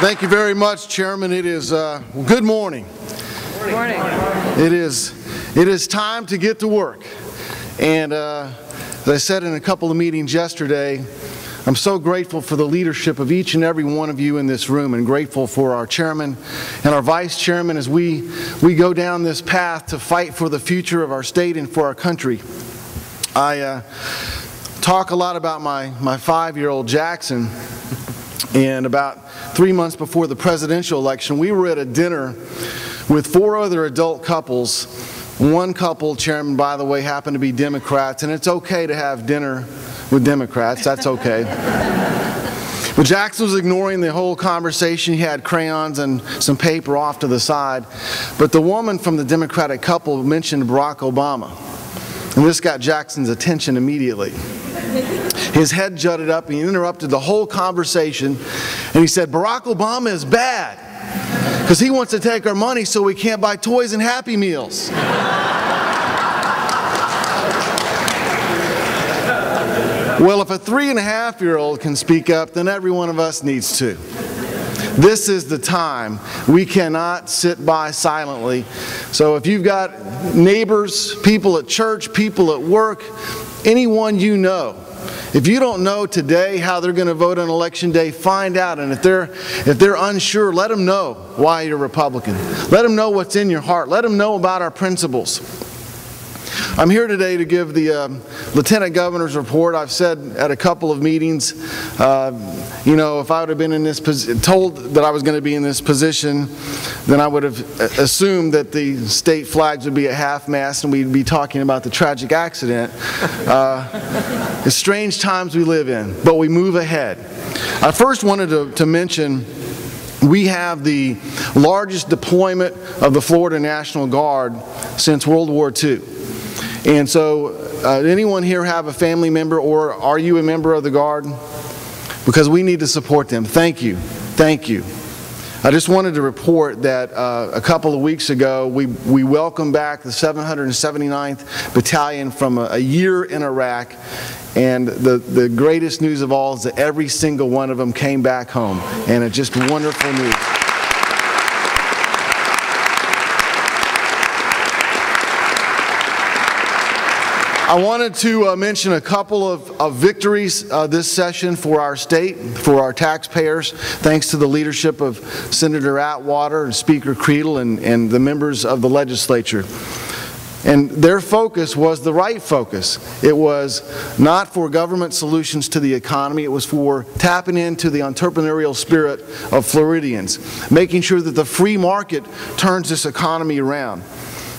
Thank you very much, Chairman. It is good morning. Good morning. It is time to get to work. And as I said in a couple of meetings yesterday, I'm so grateful for the leadership of each and every one of you in this room, and grateful for our chairman and our vice chairman as we go down this path to fight for the future of our state and for our country. I talk a lot about my 5-year-old Jackson, and about 3 months before the presidential election, we were at a dinner with 4 other adult couples. One couple, Chairman, by the way, happened to be Democrats, and it's okay to have dinner with Democrats. That's okay. But Jackson was ignoring the whole conversation. He had crayons and some paper off to the side. But the woman from the Democratic couple mentioned Barack Obama. And this got Jackson's attention immediately. His head jutted up, and he interrupted the whole conversation, and he said, "Barack Obama is bad because he wants to take our money so we can't buy toys and Happy Meals." Well, if a 3-and-a-half-year-old can speak up, then every one of us needs to. This is the time. We cannot sit by silently. So if you've got neighbors, people at church, people at work, anyone you know, if you don't know today how they're going to vote on Election Day, find out. And if they're unsure, let them know why you're Republican. Let them know what's in your heart. Let them know about our principles. I'm here today to give the Lieutenant Governor's report. I've said at a couple of meetings, if I would have been in this told that I was going to be in this position, then I would have assumed that the state flags would be at half-mast and we'd be talking about the tragic accident. It's strange times we live in, but we move ahead. I first wanted to mention we have the largest deployment of the Florida National Guard since World War II. And so, anyone here have a family member, or are you a member of the Guard? Because we need to support them. Thank you. Thank you. I just wanted to report that a couple of weeks ago, we welcomed back the 779th Battalion from a year in Iraq. And the greatest news of all is that every single one of them came back home. And it's just wonderful news. I wanted to mention a couple of victories this session for our state, for our taxpayers, thanks to the leadership of Senator Atwater and Speaker Creedle and the members of the legislature. And their focus was the right focus. It was not for government solutions to the economy. It was for tapping into the entrepreneurial spirit of Floridians, making sure that the free market turns this economy around.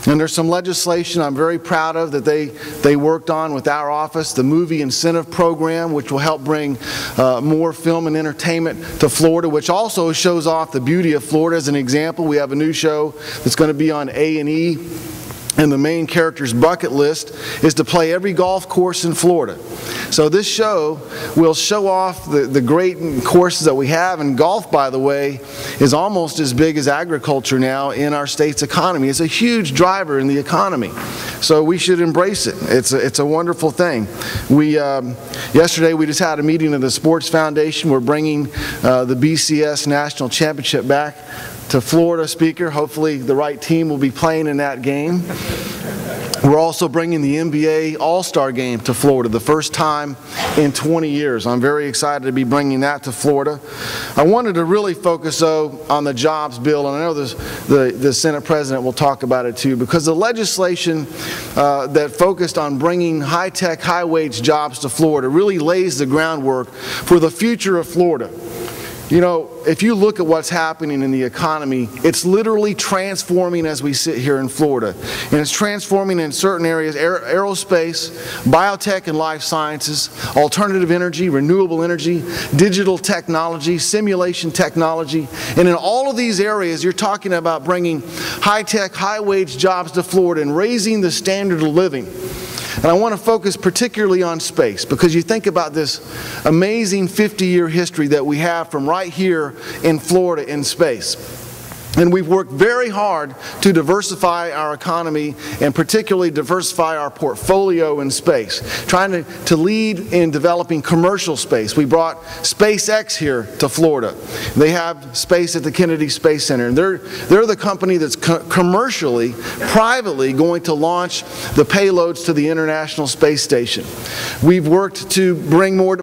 And there's some legislation I'm very proud of that they worked on with our office, the Movie Incentive Program, which will help bring more film and entertainment to Florida, which also shows off the beauty of Florida. As an example, we have a new show that's going to be on A&E, and the main character's bucket list is to play every golf course in Florida. So this show will show off the great courses that we have, and golf, by the way, is almost as big as agriculture now in our state's economy. It's a huge driver in the economy, so we should embrace it. It's a wonderful thing. Yesterday we just had a meeting of the Sports Foundation. We're bringing the BCS National Championship back to Florida, Speaker. Hopefully the right team will be playing in that game. We're also bringing the NBA All-Star Game to Florida, the first time in 20 years. I'm very excited to be bringing that to Florida. I wanted to really focus, though, on the jobs bill, and I know the Senate President will talk about it too, because the legislation that focused on bringing high-tech, high-wage jobs to Florida really lays the groundwork for the future of Florida. You know, if you look at what's happening in the economy, it's literally transforming as we sit here in Florida. And it's transforming in certain areas: aerospace, biotech and life sciences, alternative energy, renewable energy, digital technology, simulation technology. And in all of these areas, you're talking about bringing high-tech, high-wage jobs to Florida and raising the standard of living. And I want to focus particularly on space, because you think about this amazing 50-year history that we have from right here in Florida in space. And we've worked very hard to diversify our economy and particularly diversify our portfolio in space, trying to lead in developing commercial space. We brought SpaceX here to Florida. They have space at the Kennedy Space Center. And they're the company that's commercially, privately going to launch the payloads to the International Space Station. We've worked to bring more